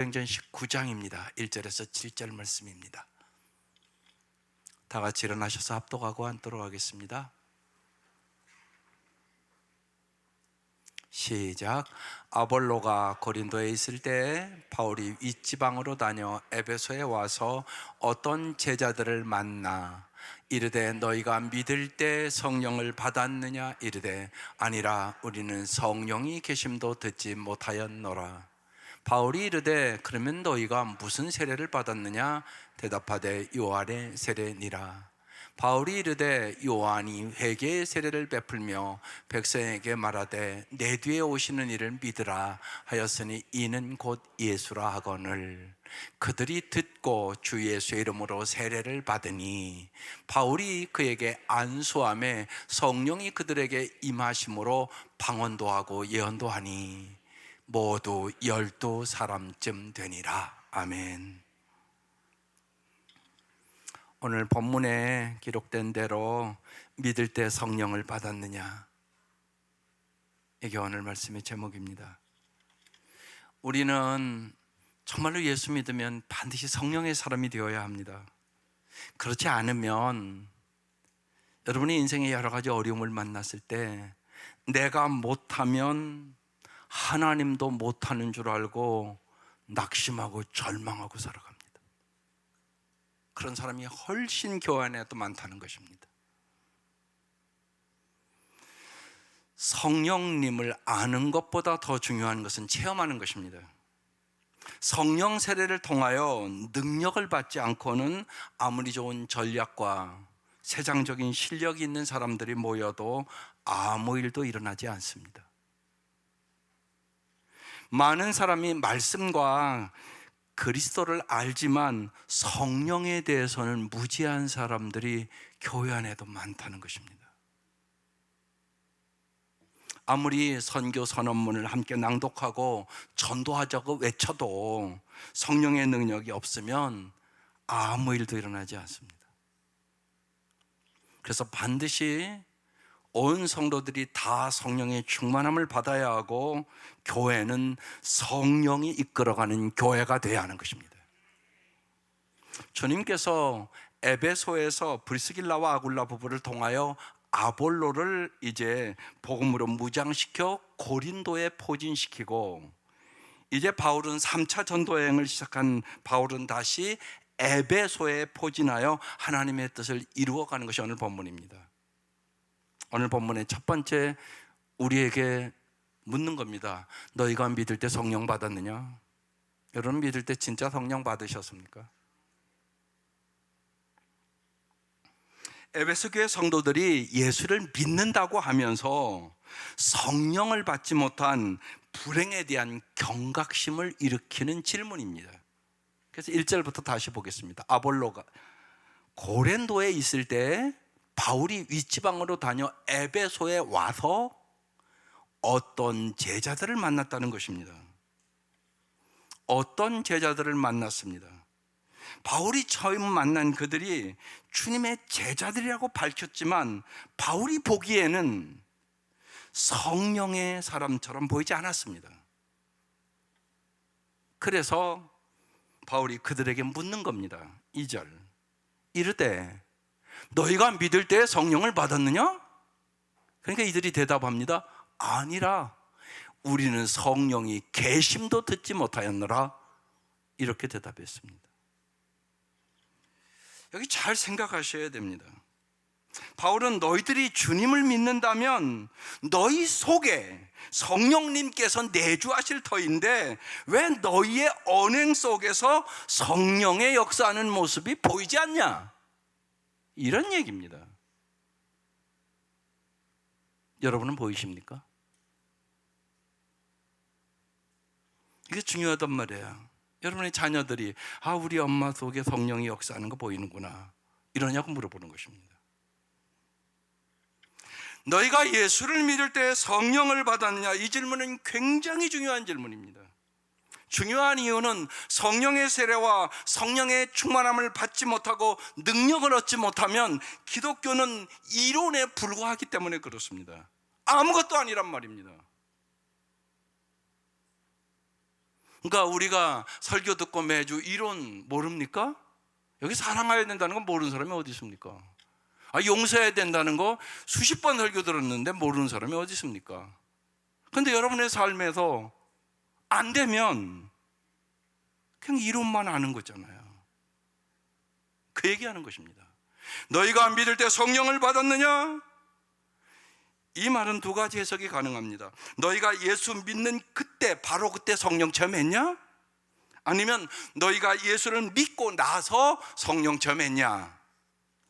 사도행전 19장입니다. 1절에서 7절 말씀입니다. 다 같이 일어나셔서 합독하고 앉도록 하겠습니다. 시작. 아볼로가 고린도에 있을 때 바울이 윗지방으로 다녀 에베소에 와서 어떤 제자들을 만나 이르되 너희가 믿을 때 성령을 받았느냐 이르되 아니라 우리는 성령이 계심도 듣지 못하였노라. 바울이 이르되 그러면 너희가 무슨 세례를 받았느냐 대답하되 요한의 세례니라. 바울이 이르되 요한이 회개의 세례를 베풀며 백성에게 말하되 내 뒤에 오시는 이를 믿으라 하였으니 이는 곧 예수라 하거늘 그들이 듣고 주 예수의 이름으로 세례를 받으니 바울이 그에게 안수함에 성령이 그들에게 임하심으로 방언도 하고 예언도 하니 모두 12사람쯤 되니라. 아멘. 오늘 본문에 기록된 대로 믿을 때 성령을 받았느냐, 이게 오늘 말씀의 제목입니다. 우리는 정말로 예수 믿으면 반드시 성령의 사람이 되어야 합니다. 그렇지 않으면 여러분의 인생에 여러 가지 어려움을 만났을 때 내가 못하면 하나님도 못하는 줄 알고 낙심하고 절망하고 살아갑니다. 그런 사람이 훨씬 교회 안에도 많다는 것입니다. 성령님을 아는 것보다 더 중요한 것은 체험하는 것입니다. 성령 세례를 통하여 능력을 받지 않고는 아무리 좋은 전략과 세상적인 실력이 있는 사람들이 모여도 아무 일도 일어나지 않습니다. 많은 사람이 말씀과 그리스도를 알지만 성령에 대해서는 무지한 사람들이 교회 안에도 많다는 것입니다. 아무리 선교 선언문을 함께 낭독하고 전도하자고 외쳐도 성령의 능력이 없으면 아무 일도 일어나지 않습니다. 그래서 반드시 온 성도들이 다 성령의 충만함을 받아야 하고 교회는 성령이 이끌어가는 교회가 되어야 하는 것입니다. 주님께서 에베소에서 브리스길라와 아굴라 부부를 통하여 아볼로를 이제 복음으로 무장시켜 고린도에 포진시키고 이제 바울은 3차 전도여행을 시작한 바울은 다시 에베소에 포진하여 하나님의 뜻을 이루어가는 것이 오늘 본문입니다. 오늘 본문의 첫 번째 우리에게 묻는 겁니다. 너희가 믿을 때 성령 받았느냐? 여러분 믿을 때 진짜 성령 받으셨습니까? 에베소 교회 성도들이 예수를 믿는다고 하면서 성령을 받지 못한 불행에 대한 경각심을 일으키는 질문입니다. 그래서 1절부터 다시 보겠습니다. 아볼로가 고린도에 있을 때 바울이 윗지방으로 다녀 에베소에 와서 어떤 제자들을 만났다는 것입니다. 어떤 제자들을 만났습니다. 바울이 처음 만난 그들이 주님의 제자들이라고 밝혔지만 바울이 보기에는 성령의 사람처럼 보이지 않았습니다. 그래서 바울이 그들에게 묻는 겁니다. 2절 이르되 너희가 믿을 때 성령을 받았느냐? 그러니까 이들이 대답합니다. 아니라 우리는 성령이 계심도 듣지 못하였노라. 이렇게 대답했습니다. 여기 잘 생각하셔야 됩니다. 바울은 너희들이 주님을 믿는다면 너희 속에 성령님께서 내주하실 터인데 왜 너희의 언행 속에서 성령의 역사하는 모습이 보이지 않냐? 이런 얘기입니다. 여러분은 보이십니까? 이게 중요하단 말이에요. 여러분의 자녀들이 우리 엄마 속에 성령이 역사하는 거 보이는구나 이러냐고 물어보는 것입니다. 너희가 예수를 믿을 때 성령을 받았느냐? 이 질문은 굉장히 중요한 질문입니다. 중요한 이유는 성령의 세례와 성령의 충만함을 받지 못하고 능력을 얻지 못하면 기독교는 이론에 불과하기 때문에 그렇습니다. 아무것도 아니란 말입니다. 그러니까 우리가 설교 듣고 매주 이론 모릅니까? 여기 사랑해야 된다는 건 모르는 사람이 어디 있습니까? 용서해야 된다는 거 수십 번 설교 들었는데 모르는 사람이 어디 있습니까? 근데 여러분의 삶에서 안 되면 그냥 이론만 아는 거잖아요. 그 얘기하는 것입니다. 너희가 안 믿을 때 성령을 받았느냐? 이 말은 두 가지 해석이 가능합니다. 너희가 예수 믿는 그때, 바로 그때 성령 체험했냐? 아니면 너희가 예수를 믿고 나서 성령 체험했냐?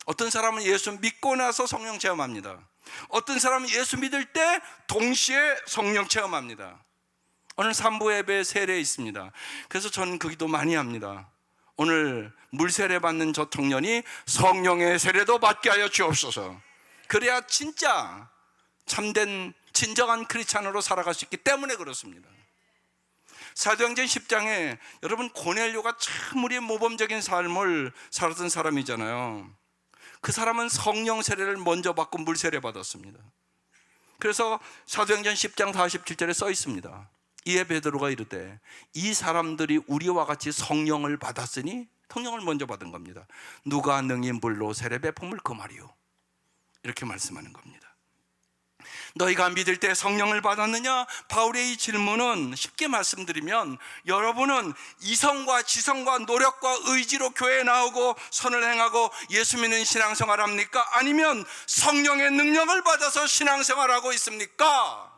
어떤 사람은 예수 믿고 나서 성령 체험합니다. 어떤 사람은 예수 믿을 때 동시에 성령 체험합니다. 오늘 3부 예배 세례 있습니다. 그래서 저는 그 기도 많이 합니다. 오늘 물세례 받는 저 청년이 성령의 세례도 받게 하여 주옵소서. 그래야 진짜 참된 진정한 크리스찬으로 살아갈 수 있기 때문에 그렇습니다. 사도행전 10장에 여러분 고넬료가 참 우리의 모범적인 삶을 살았던 사람이잖아요. 그 사람은 성령 세례를 먼저 받고 물세례 받았습니다. 그래서 사도행전 10장 47절에 써 있습니다. 이에 베드로가 이르되 이 사람들이 우리와 같이 성령을 받았으니, 성령을 먼저 받은 겁니다. 누가 능히 물로 세례 베품을 금하리요, 이렇게 말씀하는 겁니다. 너희가 믿을 때 성령을 받았느냐? 바울의 이 질문은 쉽게 말씀드리면, 여러분은 이성과 지성과 노력과 의지로 교회에 나오고 선을 행하고 예수 믿는 신앙생활 합니까? 아니면 성령의 능력을 받아서 신앙생활하고 있습니까?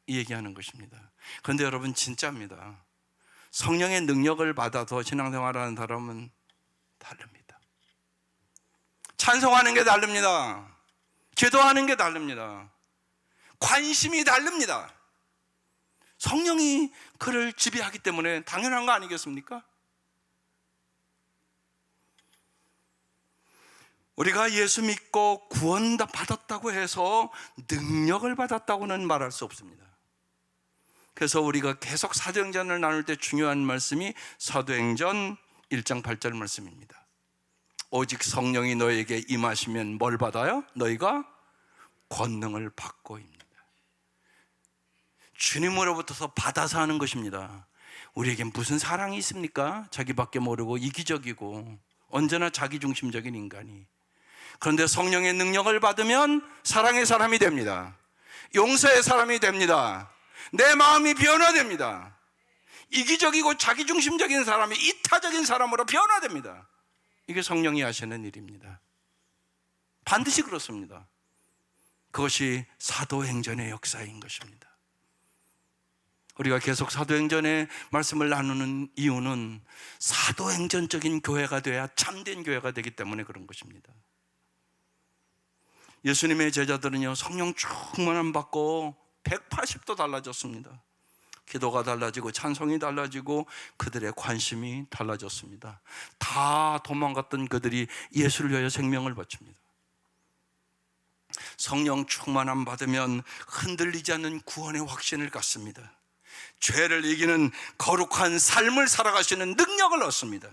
이 얘기하는 것입니다. 그런데 여러분 진짜입니다. 성령의 능력을 받아서 신앙생활하는 사람은 다릅니다. 찬송하는 게 다릅니다. 기도하는 게 다릅니다. 관심이 다릅니다. 성령이 그를 지배하기 때문에 당연한 거 아니겠습니까? 우리가 예수 믿고 구원 받았다고 해서 능력을 받았다고는 말할 수 없습니다. 그래서 우리가 계속 사도행전을 나눌 때 중요한 말씀이 사도행전 1장 8절 말씀입니다. 오직 성령이 너에게 임하시면 뭘 받아요? 너희가 권능을 받고입니다. 주님으로부터서 받아서 하는 것입니다. 우리에겐 무슨 사랑이 있습니까? 자기밖에 모르고 이기적이고 언제나 자기중심적인 인간이. 그런데 성령의 능력을 받으면 사랑의 사람이 됩니다. 용서의 사람이 됩니다. 내 마음이 변화됩니다. 이기적이고 자기중심적인 사람이 이타적인 사람으로 변화됩니다. 이게 성령이 하시는 일입니다. 반드시 그렇습니다. 그것이 사도행전의 역사인 것입니다. 우리가 계속 사도행전의 말씀을 나누는 이유는 사도행전적인 교회가 돼야 참된 교회가 되기 때문에 그런 것입니다. 예수님의 제자들은요, 성령 충만함 받고 180도 달라졌습니다. 기도가 달라지고 찬송이 달라지고 그들의 관심이 달라졌습니다. 다 도망갔던 그들이 예수를 위하여 생명을 바칩니다. 성령 충만함 받으면 흔들리지 않는 구원의 확신을 갖습니다. 죄를 이기는 거룩한 삶을 살아가시는 능력을 얻습니다.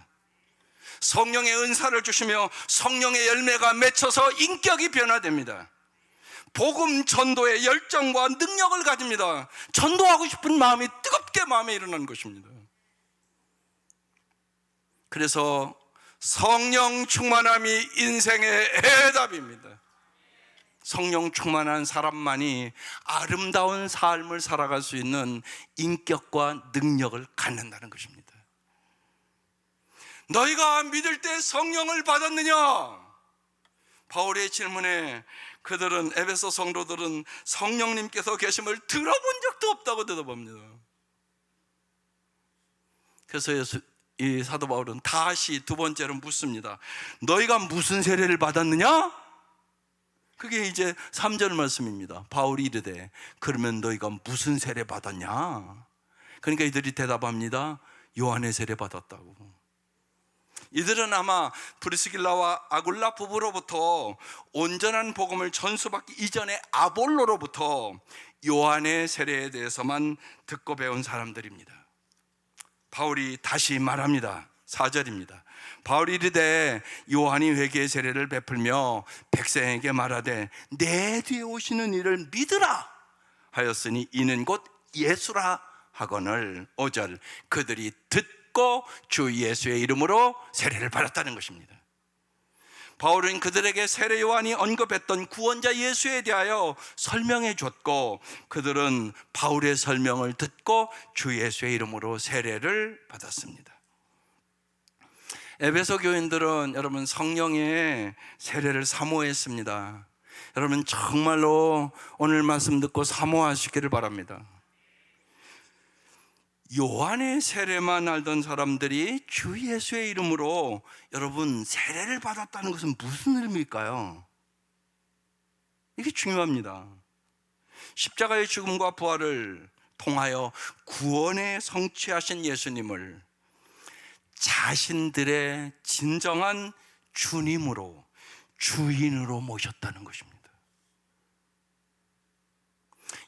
성령의 은사를 주시며 성령의 열매가 맺혀서 인격이 변화됩니다. 복음 전도의 열정과 능력을 가집니다. 전도하고 싶은 마음이 뜨겁게 마음에 일어나는 것입니다. 그래서 성령 충만함이 인생의 해답입니다. 성령 충만한 사람만이 아름다운 삶을 살아갈 수 있는 인격과 능력을 갖는다는 것입니다. 너희가 믿을 때 성령을 받았느냐? 바울의 질문에 그들은, 에베소 성도들은 성령님께서 계심을 들어본 적도 없다고 대답합니다. 그래서 이 사도 바울은 다시 두 번째로 묻습니다. 너희가 무슨 세례를 받았느냐? 그게 이제 3절 말씀입니다. 바울이 이르되 그러면 너희가 무슨 세례 받았냐? 그러니까 이들이 대답합니다. 요한의 세례 받았다고. 이들은 아마 브리스길라와 아굴라 부부로부터 온전한 복음을 전수받기 이전에 아볼로로부터 요한의 세례에 대해서만 듣고 배운 사람들입니다. 바울이 다시 말합니다. 4절입니다. 바울이 이르되 요한이 회개의 세례를 베풀며 백성에게 말하되 내 뒤에 오시는 이를 믿으라 하였으니 이는 곧 예수라 하거늘 5절 그들이 듣고 주 예수의 이름으로 세례를 받았다는 것입니다. 바울은 그들에게 세례 요한이 언급했던 구원자 예수에 대하여 설명해 줬고 그들은 바울의 설명을 듣고 주 예수의 이름으로 세례를 받았습니다. 에베소 교인들은 여러분 성령의 세례를 사모했습니다. 여러분 정말로 오늘 말씀 듣고 사모하시기를 바랍니다. 요한의 세례만 알던 사람들이 주 예수의 이름으로 여러분 세례를 받았다는 것은 무슨 의미일까요? 이게 중요합니다. 십자가의 죽음과 부활을 통하여 구원에 성취하신 예수님을 자신들의 진정한 주님으로 주인으로 모셨다는 것입니다.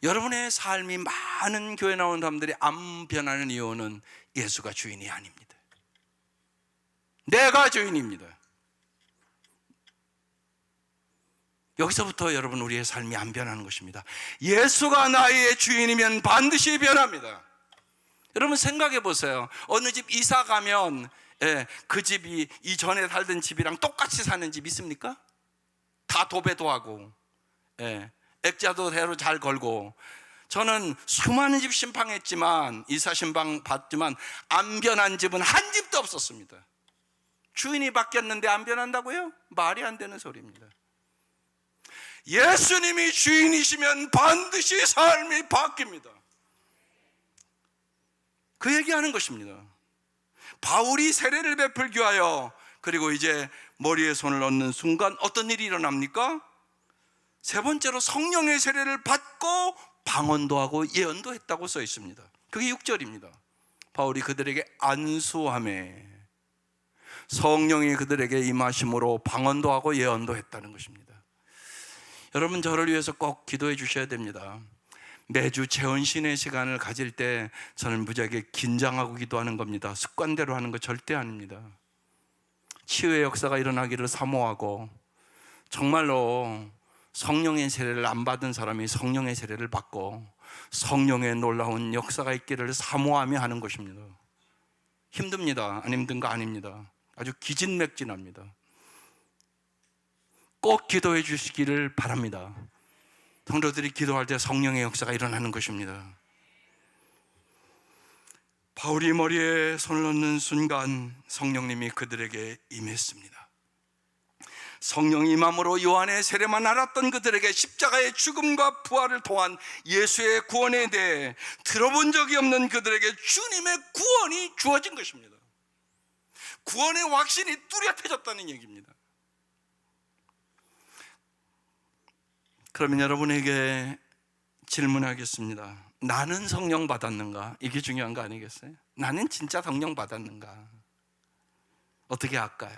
여러분의 삶이 많은 교회 나오는 사람들이 안 변하는 이유는 예수가 주인이 아닙니다. 내가 주인입니다. 여기서부터 여러분 우리의 삶이 안 변하는 것입니다. 예수가 나의 주인이면 반드시 변합니다. 여러분 생각해 보세요. 어느 집 이사 가면 그 집이 이전에 살던 집이랑 똑같이 사는 집 있습니까? 다 도배도 하고 액자도 대로 잘 걸고. 저는 수많은 집 신방했지만 이사 신방 봤지만 안 변한 집은 한 집도 없었습니다. 주인이 바뀌었는데 안 변한다고요? 말이 안 되는 소리입니다. 예수님이 주인이시면 반드시 삶이 바뀝니다. 그 얘기하는 것입니다. 바울이 세례를 베풀기 위하여 그리고 이제 머리에 손을 얹는 순간 어떤 일이 일어납니까? 세 번째로 성령의 세례를 받고 방언도 하고 예언도 했다고 써 있습니다. 그게 6절입니다. 바울이 그들에게 안수하매 성령이 그들에게 임하심으로 방언도 하고 예언도 했다는 것입니다. 여러분 저를 위해서 꼭 기도해 주셔야 됩니다. 매주 재혼신의 시간을 가질 때 저는 무지하게 긴장하고 기도하는 겁니다. 습관대로 하는 거 절대 아닙니다. 치유의 역사가 일어나기를 사모하고 정말로 성령의 세례를 안 받은 사람이 성령의 세례를 받고 성령의 놀라운 역사가 있기를 사모하며 하는 것입니다. 힘듭니다. 안 힘든 거 아닙니다. 아주 기진맥진합니다. 꼭 기도해 주시기를 바랍니다. 성도들이 기도할 때 성령의 역사가 일어나는 것입니다. 바울이 머리에 손을 얹는 순간 성령님이 그들에게 임했습니다. 성령이 임함으로 요한의 세례만 알았던 그들에게 십자가의 죽음과 부활을 통한 예수의 구원에 대해 들어본 적이 없는 그들에게 주님의 구원이 주어진 것입니다. 구원의 확신이 뚜렷해졌다는 얘기입니다. 그러면 여러분에게 질문하겠습니다. 나는 성령 받았는가? 이게 중요한 거 아니겠어요? 나는 진짜 성령 받았는가? 어떻게 할까요?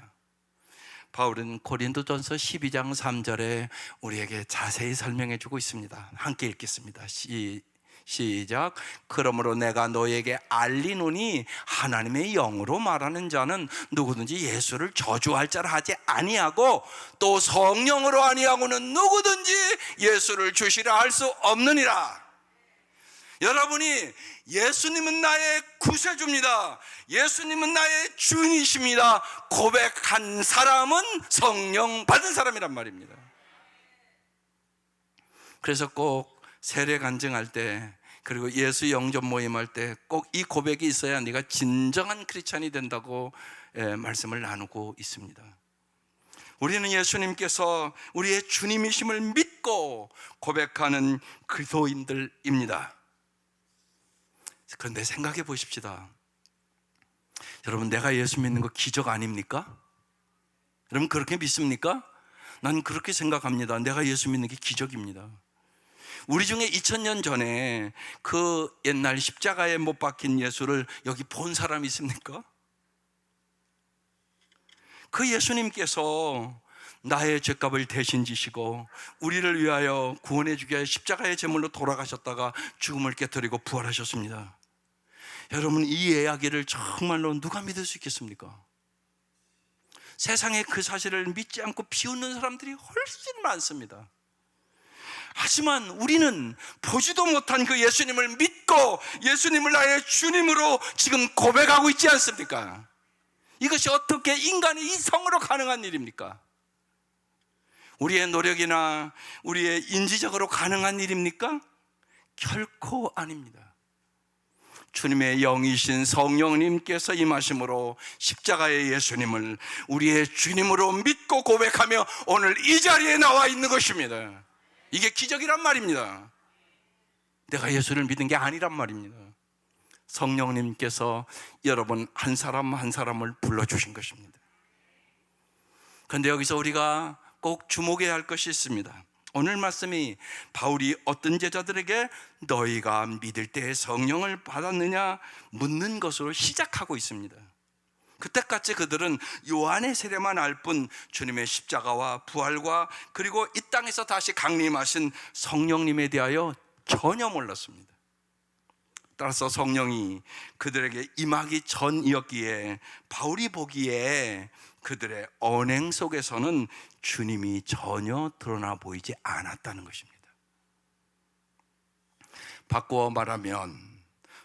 바울은 고린도전서 12장 3절에 우리에게 자세히 설명해 주고 있습니다. 함께 읽겠습니다. 시작. 그러므로 내가 너에게 알리노니 하나님의 영으로 말하는 자는 누구든지 예수를 저주할 자라 하지 아니하고 또 성령으로 아니하고는 누구든지 예수를 주시라 할 수 없느니라. 여러분이 예수님은 나의 구세주입니다, 예수님은 나의 주인이십니다 고백한 사람은 성령 받은 사람이란 말입니다. 그래서 꼭 세례 간증할 때 그리고 예수 영접 모임할 때 꼭 이 고백이 있어야 네가 진정한 크리스찬이 된다고 말씀을 나누고 있습니다. 우리는 예수님께서 우리의 주님이심을 믿고 고백하는 그리스도인들입니다. 그런데 생각해 보십시다. 여러분, 내가 예수 믿는 거 기적 아닙니까? 여러분 그렇게 믿습니까? 난 그렇게 생각합니다. 내가 예수 믿는 게 기적입니다. 우리 중에 2000년 전에 그 옛날 십자가에 못 박힌 예수를 여기 본 사람 있습니까? 그 예수님께서 나의 죄값을 대신 지시고 우리를 위하여 구원해 주기 위하여 십자가의 제물로 돌아가셨다가 죽음을 깨뜨리고 부활하셨습니다. 여러분, 이 이야기를 정말로 누가 믿을 수 있겠습니까? 세상에 그 사실을 믿지 않고 비웃는 사람들이 훨씬 많습니다. 하지만 우리는 보지도 못한 그 예수님을 믿고 예수님을 나의 주님으로 지금 고백하고 있지 않습니까? 이것이 어떻게 인간의 이성으로 가능한 일입니까? 우리의 노력이나 우리의 인지적으로 가능한 일입니까? 결코 아닙니다. 주님의 영이신 성령님께서 임하심으로 십자가의 예수님을 우리의 주님으로 믿고 고백하며 오늘 이 자리에 나와 있는 것입니다. 이게 기적이란 말입니다. 내가 예수를 믿은 게 아니란 말입니다. 성령님께서 여러분 한 사람 한 사람을 불러주신 것입니다. 그런데 여기서 우리가 꼭 주목해야 할 것이 있습니다. 오늘 말씀이 바울이 어떤 제자들에게 너희가 믿을 때 성령을 받았느냐 묻는 것으로 시작하고 있습니다. 그때까지 그들은 요한의 세례만 알 뿐 주님의 십자가와 부활과 그리고 이 땅에서 다시 강림하신 성령님에 대하여 전혀 몰랐습니다. 따라서 성령이 그들에게 임하기 전이었기에 바울이 보기에 그들의 언행 속에서는 주님이 전혀 드러나 보이지 않았다는 것입니다. 바꾸어 말하면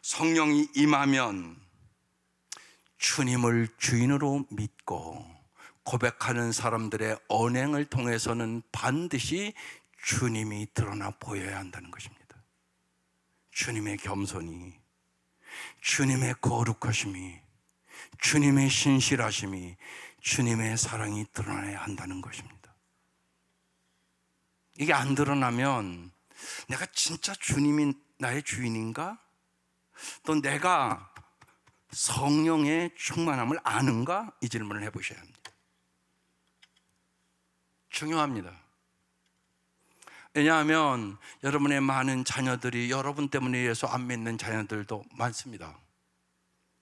성령이 임하면 주님을 주인으로 믿고 고백하는 사람들의 언행을 통해서는 반드시 주님이 드러나 보여야 한다는 것입니다. 주님의 겸손이, 주님의 거룩하심이, 주님의 신실하심이, 주님의 사랑이 드러나야 한다는 것입니다. 이게 안 드러나면 내가 진짜 주님이 나의 주인인가? 또 내가 성령의 충만함을 아는가? 이 질문을 해보셔야 합니다. 중요합니다. 왜냐하면 여러분의 많은 자녀들이 여러분 때문에 예수 안 믿는 자녀들도 많습니다.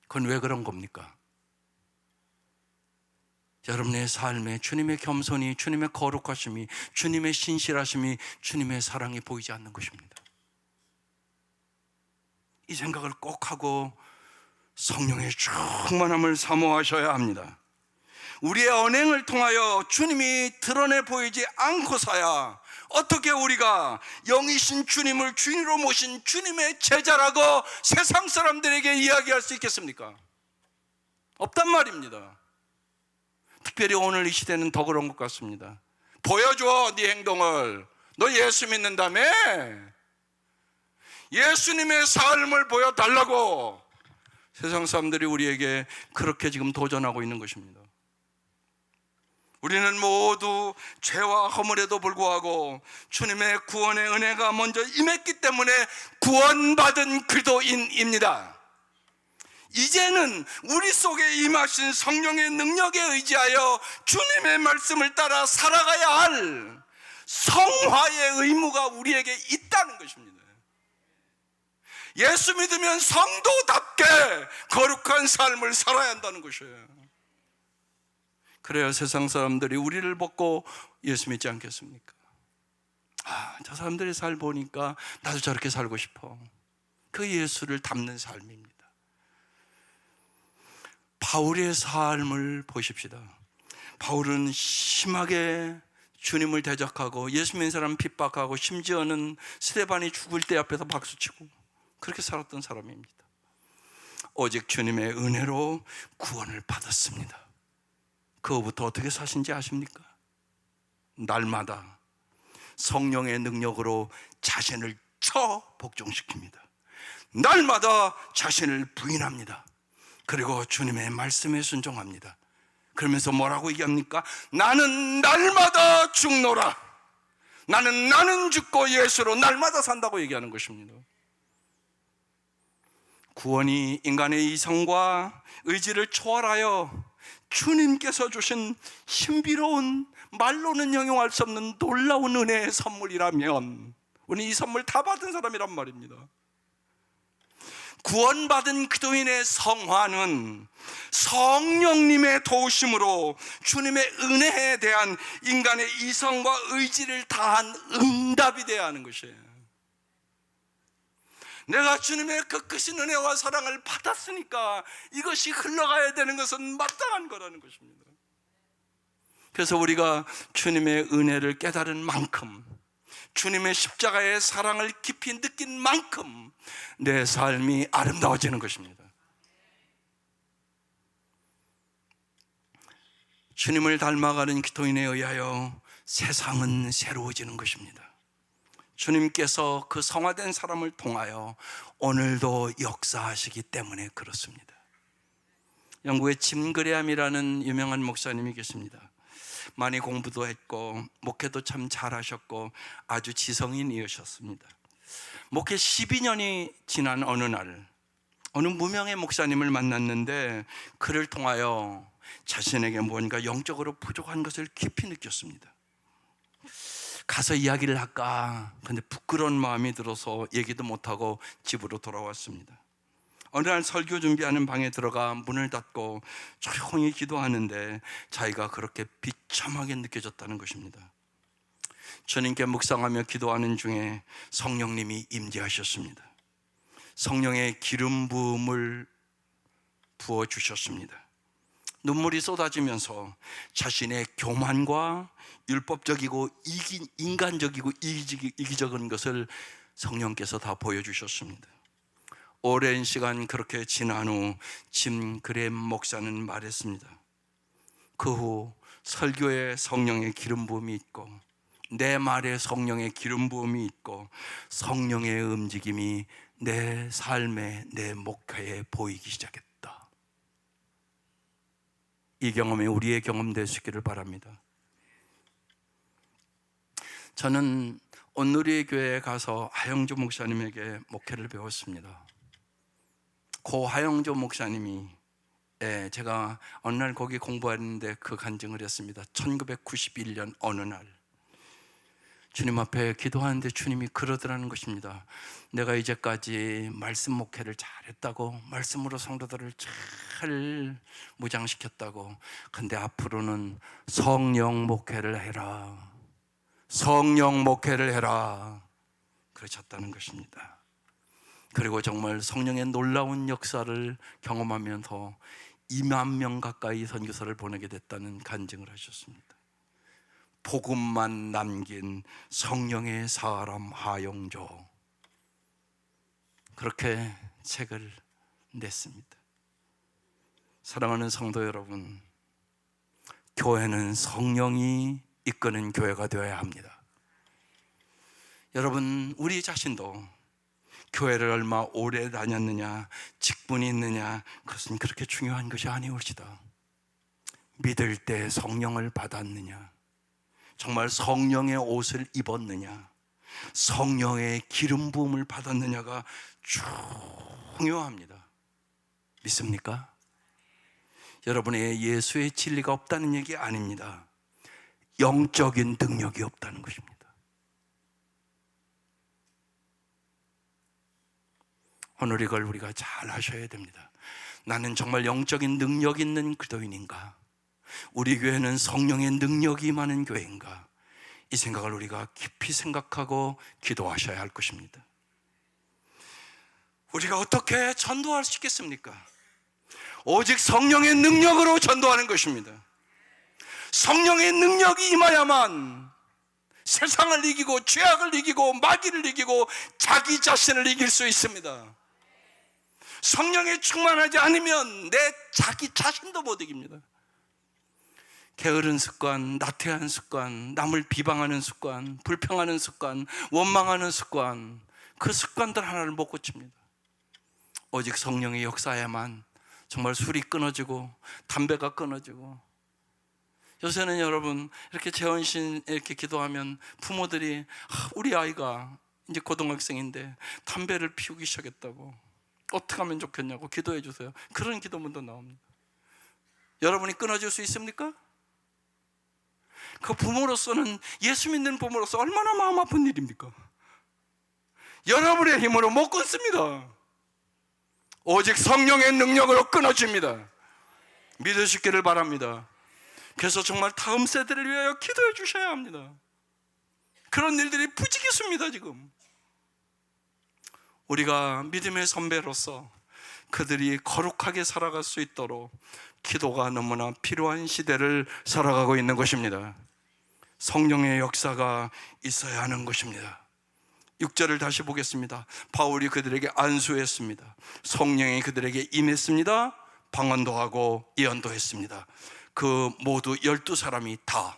그건 왜 그런 겁니까? 여러분의 삶에 주님의 겸손이, 주님의 거룩하심이, 주님의 신실하심이, 주님의 사랑이 보이지 않는 것입니다. 이 생각을 꼭 하고 성령의 충만함을 사모하셔야 합니다. 우리의 언행을 통하여 주님이 드러내 보이지 않고서야 어떻게 우리가 영이신 주님을 주인으로 모신 주님의 제자라고 세상 사람들에게 이야기할 수 있겠습니까? 없단 말입니다. 특별히 오늘 이 시대는 더 그런 것 같습니다. 보여줘 네 행동을. 너 예수 믿는다며? 예수님의 삶을 보여달라고 세상 사람들이 우리에게 그렇게 지금 도전하고 있는 것입니다. 우리는 모두 죄와 허물에도 불구하고 주님의 구원의 은혜가 먼저 임했기 때문에 구원받은 그리스도인입니다. 이제는 우리 속에 임하신 성령의 능력에 의지하여 주님의 말씀을 따라 살아가야 할 성화의 의무가 우리에게 있다는 것입니다. 예수 믿으면 성도답게 거룩한 삶을 살아야 한다는 것이에요. 그래야 세상 사람들이 우리를 보고 예수 믿지 않겠습니까? 저 사람들의 삶 보니까 나도 저렇게 살고 싶어. 그 예수를 닮는 삶입니다. 바울의 삶을 보십시다. 바울은 심하게 주님을 대적하고 예수 믿는 사람 핍박하고 심지어는 스데반이 죽을 때 앞에서 박수치고 그렇게 살았던 사람입니다. 오직 주님의 은혜로 구원을 받았습니다. 그거부터 어떻게 사신지 아십니까? 날마다 성령의 능력으로 자신을 복종시킵니다. 날마다 자신을 부인합니다. 그리고 주님의 말씀에 순종합니다. 그러면서 뭐라고 얘기합니까? 나는 날마다 죽노라. 나는 죽고 예수로 날마다 산다고 얘기하는 것입니다. 구원이 인간의 이성과 의지를 초월하여 주님께서 주신 신비로운 말로는 형용할 수 없는 놀라운 은혜의 선물이라면 우리 이 선물 다 받은 사람이란 말입니다. 구원받은 그리스도인의 성화는 성령님의 도우심으로 주님의 은혜에 대한 인간의 이성과 의지를 다한 응답이 되어야 하는 것이에요. 내가 주님의 그 크신 은혜와 사랑을 받았으니까 이것이 흘러가야 되는 것은 마땅한 거라는 것입니다. 그래서 우리가 주님의 은혜를 깨달은 만큼 주님의 십자가의 사랑을 깊이 느낀 만큼 내 삶이 아름다워지는 것입니다. 주님을 닮아가는 기도인에 의하여 세상은 새로워지는 것입니다. 주님께서 그 성화된 사람을 통하여 오늘도 역사하시기 때문에 그렇습니다. 영국의 짐 그레함이라는 유명한 목사님이 계십니다. 많이 공부도 했고 목회도 참 잘하셨고 아주 지성인이셨습니다. 목회 12년이 지난 어느 날 어느 무명의 목사님을 만났는데 그를 통하여 자신에게 뭔가 영적으로 부족한 것을 깊이 느꼈습니다. 가서 이야기를 할까? 근데 부끄러운 마음이 들어서 얘기도 못하고 집으로 돌아왔습니다. 어느 날 설교 준비하는 방에 들어가 문을 닫고 조용히 기도하는데 자기가 그렇게 비참하게 느껴졌다는 것입니다. 주님께 묵상하며 기도하는 중에 성령님이 임재하셨습니다. 성령의 기름 부음을 부어주셨습니다. 눈물이 쏟아지면서 자신의 교만과 율법적이고 인간적이고 이기적인 것을 성령께서 다 보여주셨습니다. 오랜 시간 그렇게 지난 후 짐 그레함 목사는 말했습니다. 그 후 설교에 성령의 기름 부음이 있고 내 말에 성령의 기름 부음이 있고 성령의 움직임이 내 삶에 내 목회에 보이기 시작했다. 이 경험이 우리의 경험 되시기를 바랍니다. 저는 온누리 교회에 가서 하영조 목사님에게 목회를 배웠습니다. 고 하영조 목사님이 제가 어느 날 거기 공부하는데 그 간증을 했습니다. 1991년 어느 날 주님 앞에 기도하는데 주님이 그러더라는 것입니다. 내가 이제까지 말씀 목회를 잘했다고, 말씀으로 성도들을 잘 무장시켰다고, 근데 앞으로는 성령 목회를 해라, 성령 목회를 해라 그러셨다는 것입니다. 그리고 정말 성령의 놀라운 역사를 경험하면서 2만 명 가까이 선교사를 보내게 됐다는 간증을 하셨습니다. 복음만 남긴 성령의 사람 하영조, 그렇게 책을 냈습니다. 사랑하는 성도 여러분, 교회는 성령이 이끄는 교회가 되어야 합니다. 여러분, 우리 자신도 교회를 얼마 오래 다녔느냐, 직분이 있느냐, 그것은 그렇게 중요한 것이 아니올지다. 믿을 때 성령을 받았느냐, 정말 성령의 옷을 입었느냐, 성령의 기름 부음을 받았느냐가 중요합니다. 믿습니까? 여러분의 예수의 진리가 없다는 얘기 아닙니다. 영적인 능력이 없다는 것입니다. 오늘 이걸 우리가 잘 하셔야 됩니다. 나는 정말 영적인 능력 있는 기도인인가? 우리 교회는 성령의 능력이 임하는 교회인가? 이 생각을 우리가 깊이 생각하고 기도하셔야 할 것입니다. 우리가 어떻게 전도할 수 있겠습니까? 오직 성령의 능력으로 전도하는 것입니다. 성령의 능력이 임하야만 세상을 이기고 죄악을 이기고 마귀를 이기고 자기 자신을 이길 수 있습니다. 성령에 충만하지 않으면 내 자기 자신도 못 이깁니다. 게으른 습관, 나태한 습관, 남을 비방하는 습관, 불평하는 습관, 원망하는 습관, 그 습관들 하나를 못 고칩니다. 오직 성령의 역사에만 정말 술이 끊어지고 담배가 끊어지고, 요새는 여러분 이렇게 재혼신 이렇게 기도하면 부모들이 우리 아이가 이제 고등학생인데 담배를 피우기 시작했다고, 어떻게 하면 좋겠냐고 기도해 주세요. 그런 기도문도 나옵니다. 여러분이 끊어질 수 있습니까? 그 부모로서는, 예수 믿는 부모로서 얼마나 마음 아픈 일입니까? 여러분의 힘으로 못 끊습니다. 오직 성령의 능력으로 끊어집니다. 믿으시기를 바랍니다. 그래서 정말 다음 세대를 위하여 기도해 주셔야 합니다. 그런 일들이 부지기수입니다. 지금 우리가 믿음의 선배로서 그들이 거룩하게 살아갈 수 있도록 기도가 너무나 필요한 시대를 살아가고 있는 것입니다. 성령의 역사가 있어야 하는 것입니다. 6절을 다시 보겠습니다. 바울이 그들에게 안수했습니다. 성령이 그들에게 임했습니다. 방언도 하고 예언도 했습니다. 그 모두 12사람이 다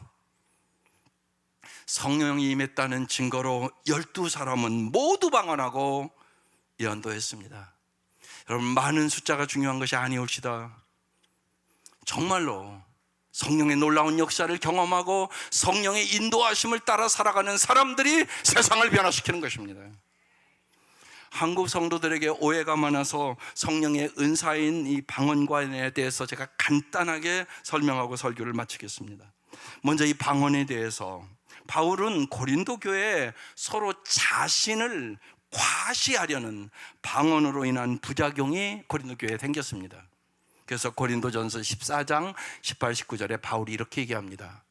성령이 임했다는 증거로 12사람은 모두 방언하고 예언도 했습니다. 여러분, 많은 숫자가 중요한 것이 아니옵시다. 정말로 성령의 놀라운 역사를 경험하고 성령의 인도하심을 따라 살아가는 사람들이 세상을 변화시키는 것입니다. 한국 성도들에게 오해가 많아서 성령의 은사인 이 방언관에 대해서 제가 간단하게 설명하고 설교를 마치겠습니다. 먼저 이 방언에 대해서 바울은 고린도 교회에 서로 자신을 과시하려는 방언으로 인한 부작용이 고린도 교회에 생겼습니다. 그래서 고린도전서 14장 18, 19절에 바울이 이렇게 얘기합니다.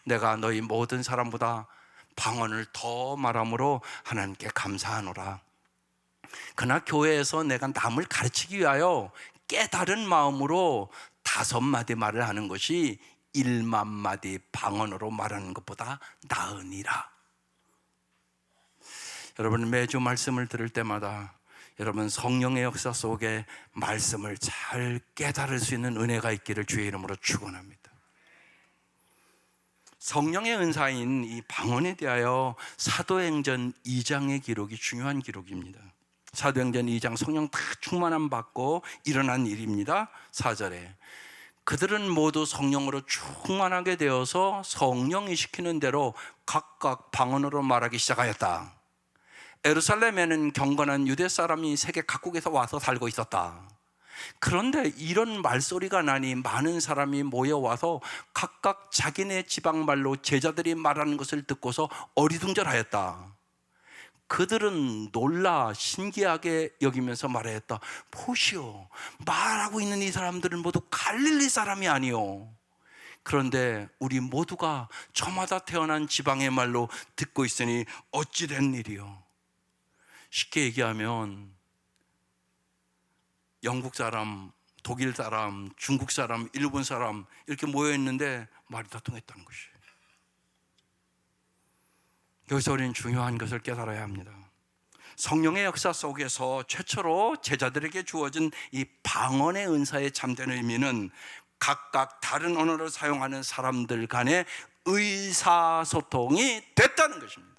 내가 너희 모든 사람보다 방언을 더 말함으로 하나님께 감사하노라. 그러나 교회에서 내가 남을 가르치기 위하여 깨달은 마음으로 5마디 말을 하는 것이 1만 마디 방언으로 말하는 것보다 나으니라. 여러분, 매주 말씀을 들을 때마다 여러분 성령의 역사 속에 말씀을 잘 깨달을 수 있는 은혜가 있기를 주의 이름으로 축원합니다. 성령의 은사인 이 방언에 대하여 사도행전 2장의 기록이 중요한 기록입니다. 사도행전 2장 성령 다 충만함 받고 일어난 일입니다. 4절에 그들은 모두 성령으로 충만하게 되어서 성령이 시키는 대로 각각 방언으로 말하기 시작하였다. 예루살렘에는 경건한 유대 사람이 세계 각국에서 와서 살고 있었다. 그런데 이런 말소리가 나니 많은 사람이 모여와서 각각 자기네 지방말로 제자들이 말하는 것을 듣고서 어리둥절하였다. 그들은 놀라 신기하게 여기면서 말하였다. 보시오, 말하고 있는 이 사람들은 모두 갈릴리 사람이 아니오. 그런데 우리 모두가 저마다 태어난 지방의 말로 듣고 있으니 어찌 된 일이오. 쉽게 얘기하면 영국 사람, 독일 사람, 중국 사람, 일본 사람 이렇게 모여 있는데 말이 다 통했다는 것이에요. 여기서 우리는 중요한 것을 깨달아야 합니다. 성령의 역사 속에서 최초로 제자들에게 주어진 이 방언의 은사의 참된 의미는 각각 다른 언어를 사용하는 사람들 간의 의사소통이 됐다는 것입니다.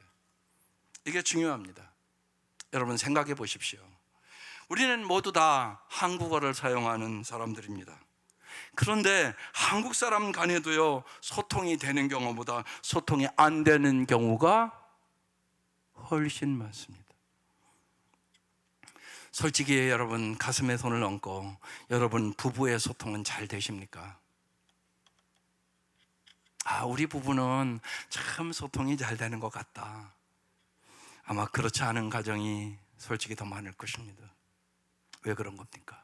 이게 중요합니다. 여러분 생각해 보십시오. 우리는 모두 다 한국어를 사용하는 사람들입니다. 그런데 한국 사람 간에도요, 소통이 되는 경우보다 소통이 안 되는 경우가 훨씬 많습니다. 솔직히 여러분 가슴에 손을 얹고 여러분 부부의 소통은 잘 되십니까? 우리 부부는 참 소통이 잘 되는 것 같다. 아마 그렇지 않은 가정이 솔직히 더 많을 것입니다. 왜 그런 겁니까?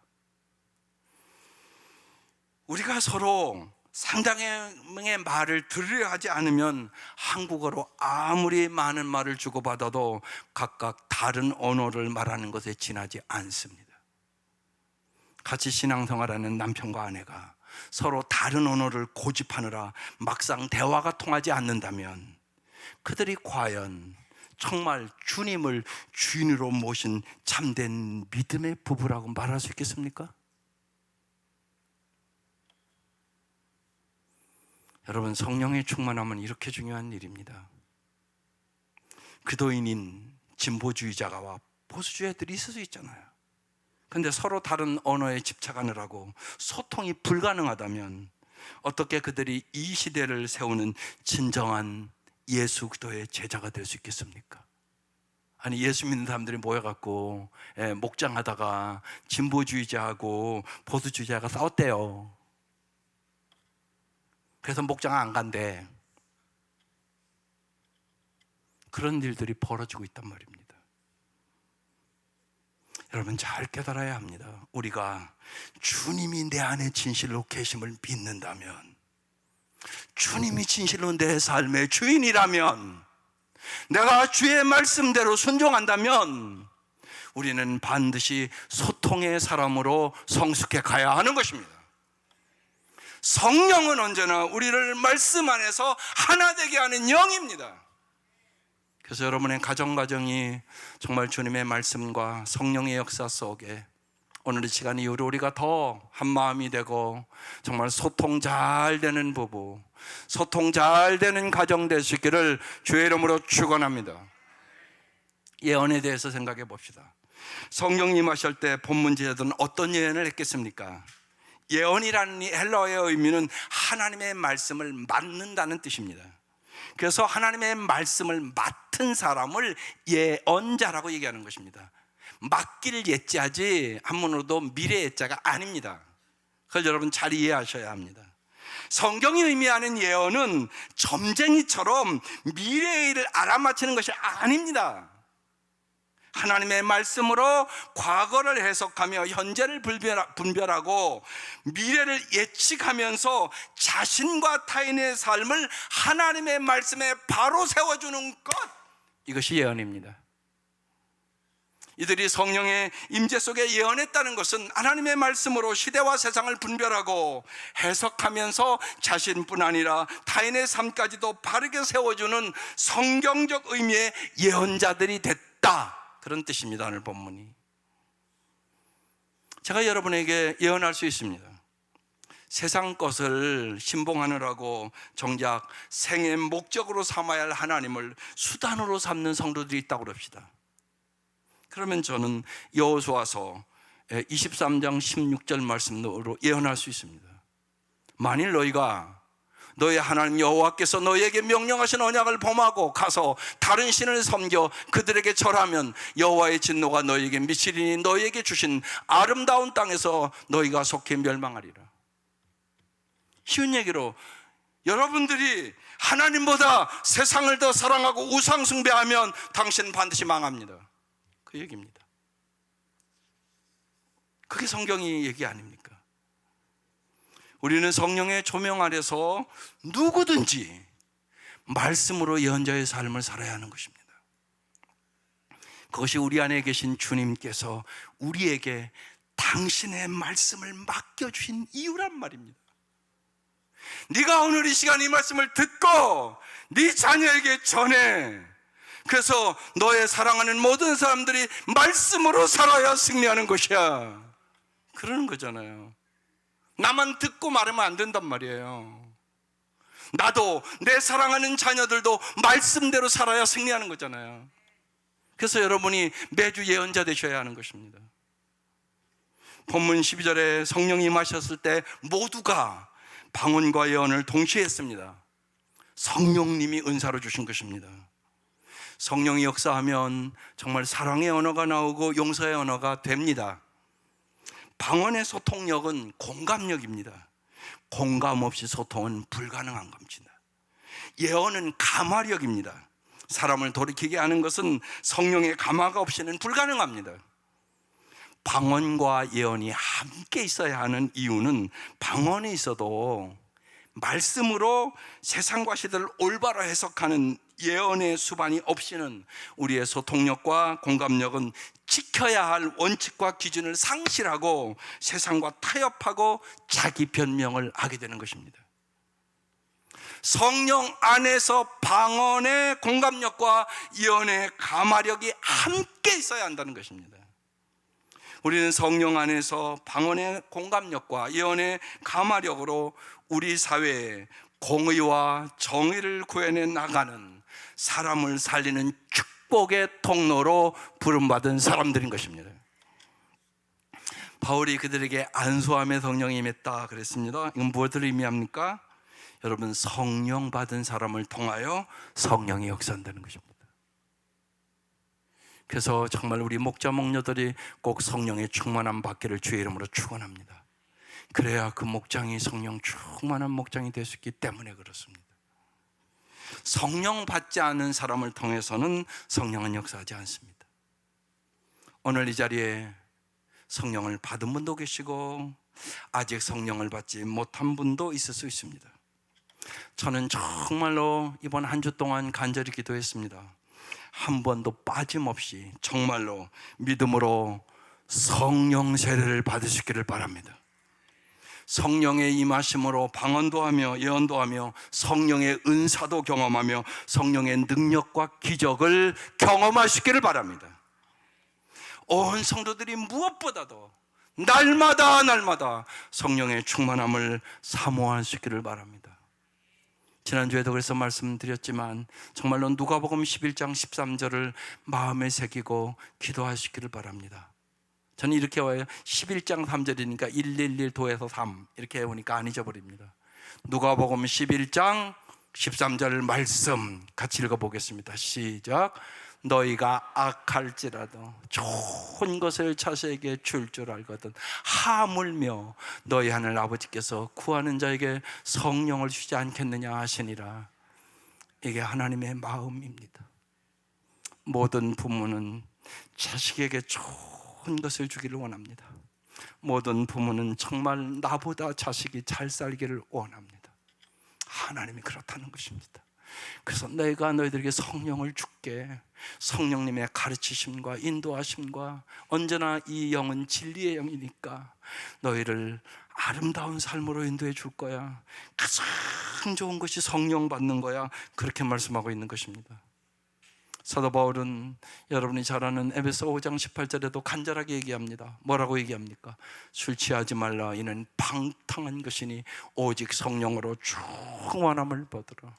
우리가 서로 상대방의 말을 들으려 하지 않으면 한국어로 아무리 많은 말을 주고받아도 각각 다른 언어를 말하는 것에 지나지 않습니다. 같이 신앙생활하는 남편과 아내가 서로 다른 언어를 고집하느라 막상 대화가 통하지 않는다면 그들이 과연 정말 주님을 주인으로 모신 참된 믿음의 부부라고 말할 수 있겠습니까? 여러분, 성령의 충만함은 이렇게 중요한 일입니다. 그도인인 진보주의자와 보수주의자들이 있을 수 있잖아요. 그런데 서로 다른 언어에 집착하느라고 소통이 불가능하다면 어떻게 그들이 이 시대를 세우는 진정한 예수 그리스도의 제자가 될 수 있겠습니까? 아니, 예수 믿는 사람들이 모여갖고 목장하다가 진보주의자하고 보수주의자가 싸웠대요. 그래서 목장 안 간대. 그런 일들이 벌어지고 있단 말입니다. 여러분 잘 깨달아야 합니다. 우리가 주님이 내 안에 진실로 계심을 믿는다면, 주님이 진실로 내 삶의 주인이라면, 내가 주의 말씀대로 순종한다면 우리는 반드시 소통의 사람으로 성숙해 가야 하는 것입니다. 성령은 언제나 우리를 말씀 안에서 하나 되게 하는 영입니다. 그래서 여러분의 가정이 정말 주님의 말씀과 성령의 역사 속에 오늘 이 시간 이후로 우리가 더 한마음이 되고 정말 소통 잘 되는 부부, 소통 잘 되는 가정 되시기를 주의 이름으로 축원합니다. 예언에 대해서 생각해 봅시다. 성령 임하실 때 본문제자들은 어떤 예언을 했겠습니까? 예언이라는 헬라어의 의미는 하나님의 말씀을 맡는다는 뜻입니다. 그래서 하나님의 말씀을 맡은 사람을 예언자라고 얘기하는 것입니다. 맡기를 예자지 한문으로도 미래 예자가 아닙니다. 그걸 여러분 잘 이해하셔야 합니다. 성경이 의미하는 예언은 점쟁이처럼 미래의 일을 알아맞히는 것이 아닙니다. 하나님의 말씀으로 과거를 해석하며 현재를 분별하고 미래를 예측하면서 자신과 타인의 삶을 하나님의 말씀에 바로 세워주는 것, 이것이 예언입니다. 이들이 성령의 임재 속에 예언했다는 것은 하나님의 말씀으로 시대와 세상을 분별하고 해석하면서 자신뿐 아니라 타인의 삶까지도 바르게 세워주는 성경적 의미의 예언자들이 됐다, 그런 뜻입니다. 오늘 본문이. 제가 여러분에게 예언할 수 있습니다. 세상 것을 신봉하느라고 정작 생의 목적으로 삼아야 할 하나님을 수단으로 삼는 성도들이 있다고 그럽시다. 그러면 저는 여호수아서 23장 16절 말씀으로 예언할 수 있습니다. 만일 너희가 너희 하나님 여호와께서 너희에게 명령하신 언약을 범하고 가서 다른 신을 섬겨 그들에게 절하면 여호와의 진노가 너희에게 미치리니 너희에게 주신 아름다운 땅에서 너희가 속히 멸망하리라. 쉬운 얘기로 여러분들이 하나님보다 세상을 더 사랑하고 우상 숭배하면 당신은 반드시 망합니다. 그 얘기입니다. 그게 성경의 얘기 아닙니까? 우리는 성령의 조명 아래서 누구든지 말씀으로 예언자의 삶을 살아야 하는 것입니다. 그것이 우리 안에 계신 주님께서 우리에게 당신의 말씀을 맡겨주신 이유란 말입니다. 네가 오늘 이 시간 이 말씀을 듣고 네 자녀에게 전해. 그래서 너의 사랑하는 모든 사람들이 말씀으로 살아야 승리하는 것이야, 그러는 거잖아요. 나만 듣고 말하면 안 된단 말이에요. 나도 내 사랑하는 자녀들도 말씀대로 살아야 승리하는 거잖아요. 그래서 여러분이 매주 예언자 되셔야 하는 것입니다. 본문 12절에 성령이 임하셨을 때 모두가 방언과 예언을 동시에 했습니다. 성령님이 은사로 주신 것입니다. 성령이 역사하면 정말 사랑의 언어가 나오고 용서의 언어가 됩니다. 방언의 소통력은 공감력입니다. 공감 없이 소통은 불가능한 겁니다. 예언은 감화력입니다. 사람을 돌이키게 하는 것은 성령의 감화가 없이는 불가능합니다. 방언과 예언이 함께 있어야 하는 이유는 방언이 있어도 말씀으로 세상과 시대를 올바로 해석하는 예언의 수반이 없이는 우리의 소통력과 공감력은 지켜야 할 원칙과 기준을 상실하고 세상과 타협하고 자기 변명을 하게 되는 것입니다. 성령 안에서 방언의 공감력과 예언의 감화력이 함께 있어야 한다는 것입니다. 우리는 성령 안에서 방언의 공감력과 예언의 감화력으로 우리 사회에 공의와 정의를 구해내 나가는, 사람을 살리는 축복의 통로로 부름받은 사람들인 것입니다. 바울이 그들에게 안수함의 성령이 임했다 그랬습니다. 이건 무엇을 의미합니까? 여러분, 성령 받은 사람을 통하여 성령이 역사한다는 것입니다. 그래서 정말 우리 목자 목녀들이 꼭 성령의 충만함 받기를 주의 이름으로 축원합니다. 그래야 그 목장이 성령 충만한 목장이 될 수 있기 때문에 그렇습니다. 성령 받지 않은 사람을 통해서는 성령은 역사하지 않습니다. 오늘 이 자리에 성령을 받은 분도 계시고 아직 성령을 받지 못한 분도 있을 수 있습니다. 저는 정말로 이번 한 주 동안 간절히 기도했습니다. 한 번도 빠짐없이 정말로 믿음으로 성령 세례를 받으시기를 바랍니다. 성령의 임하심으로 방언도 하며 예언도 하며 성령의 은사도 경험하며 성령의 능력과 기적을 경험하시기를 바랍니다. 온 성도들이 무엇보다도 날마다 성령의 충만함을 사모하시기를 바랍니다. 지난주에도 그래서 말씀드렸지만 정말로 누가복음 11장 13절을 마음에 새기고 기도하시기를 바랍니다. 저는 이렇게 와요. 11장 3절이니까 111 도에서 3 이렇게 해오니까 안 잊어버립니다. 누가복음 11장 13절 말씀 같이 읽어보겠습니다. 시작. 너희가 악할지라도 좋은 것을 자식에게 줄 줄 알거든 하물며 너희 하늘 아버지께서 구하는 자에게 성령을 주지 않겠느냐 하시니라. 이게 하나님의 마음입니다. 모든 부모는 자식에게 좋은 것을 주기를 원합니다. 모든 부모는 정말 나보다 자식이 잘 살기를 원합니다. 하나님이 그렇다는 것입니다. 그래서 내가 너희들에게 성령을 줄게. 성령님의 가르치심과 인도하심과 언제나 이 영은 진리의 영이니까 너희를 아름다운 삶으로 인도해 줄 거야. 가장 좋은 것이 성령 받는 거야. 그렇게 말씀하고 있는 것입니다. 사도 바울은 여러분이 잘 아는 에베소 5장 18절에도 간절하게 얘기합니다. 뭐라고 얘기합니까? 술 취하지 말라. 이는 방탕한 것이니 오직 성령으로 충만함을 받으라.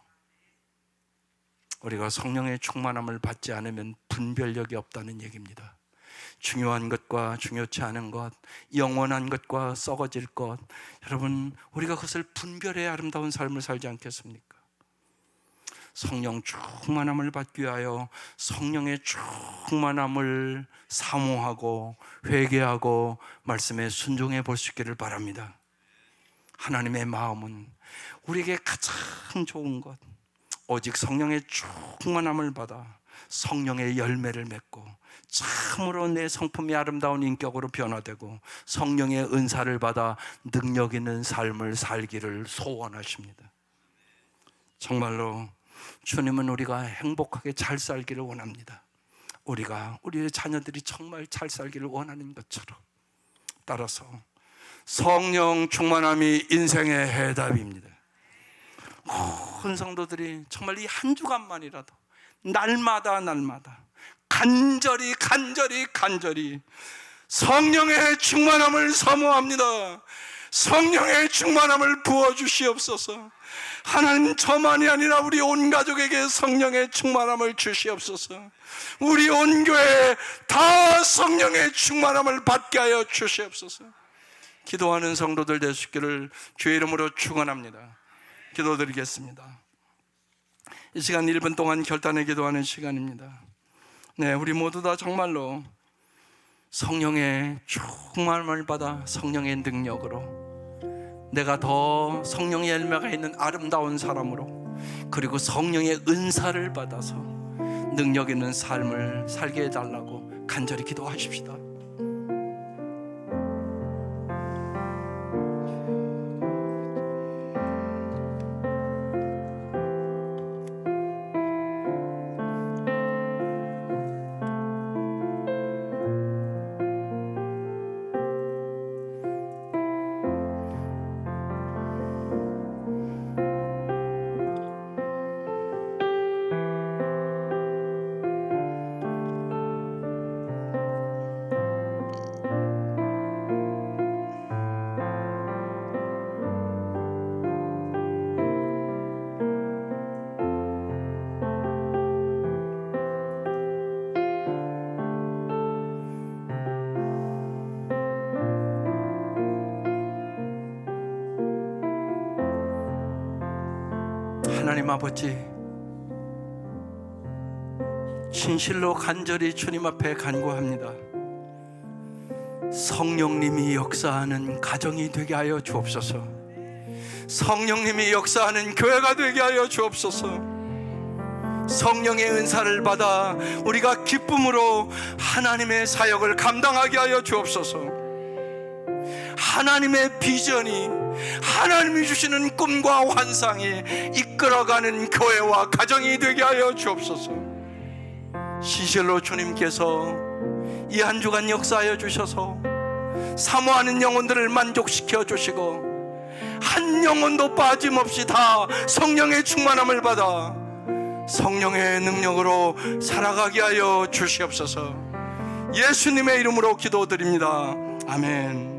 우리가 성령의 충만함을 받지 않으면 분별력이 없다는 얘기입니다. 중요한 것과 중요치 않은 것, 영원한 것과 썩어질 것, 여러분 우리가 그것을 분별해야 아름다운 삶을 살지 않겠습니까? 성령 충만함을 받기 위하여 성령의 충만함을 사모하고 회개하고 말씀에 순종해 볼 수 있기를 바랍니다. 하나님의 마음은 우리에게 가장 좋은 것, 오직 성령의 충만함을 받아 성령의 열매를 맺고 참으로 내 성품이 아름다운 인격으로 변화되고 성령의 은사를 받아 능력 있는 삶을 살기를 소원하십니다. 정말로 주님은 우리가 행복하게 잘 살기를 원합니다. 우리의 자녀들이 정말 잘 살기를 원하는 것처럼. 따라서 성령 충만함이 인생의 해답입니다. 큰 성도들이 정말 이 한 주간만이라도 날마다 간절히 성령의 충만함을 사모합니다. 성령의 충만함을 부어주시옵소서. 하나님, 저만이 아니라 우리 온 가족에게 성령의 충만함을 주시옵소서. 우리 온 교회에 다 성령의 충만함을 받게 하여 주시옵소서. 기도하는 성도들 되시기를 주의 이름으로 축원합니다. 기도드리겠습니다. 이 시간 1분 동안 결단의 기도하는 시간입니다. 네, 우리 모두 다 정말로 성령의 충만함을 받아 성령의 능력으로 내가 더 성령의 열매가 있는 아름다운 사람으로, 그리고 성령의 은사를 받아서 능력 있는 삶을 살게 해달라고 간절히 기도하십시다. 하나님 아버지, 진실로 간절히 주님 앞에 간구합니다. 성령님이 역사하는 가정이 되게 하여 주옵소서. 성령님이 역사하는 교회가 되게 하여 주옵소서. 성령의 은사를 받아 우리가 기쁨으로 하나님의 사역을 감당하게 하여 주옵소서. 하나님의 비전이, 하나님이 주시는 꿈과 환상이 이끌어가는 교회와 가정이 되게 하여 주옵소서. 진실로 주님께서 이 한 주간 역사하여 주셔서 사모하는 영혼들을 만족시켜 주시고 한 영혼도 빠짐없이 다 성령의 충만함을 받아 성령의 능력으로 살아가게 하여 주시옵소서. 예수님의 이름으로 기도드립니다. 아멘.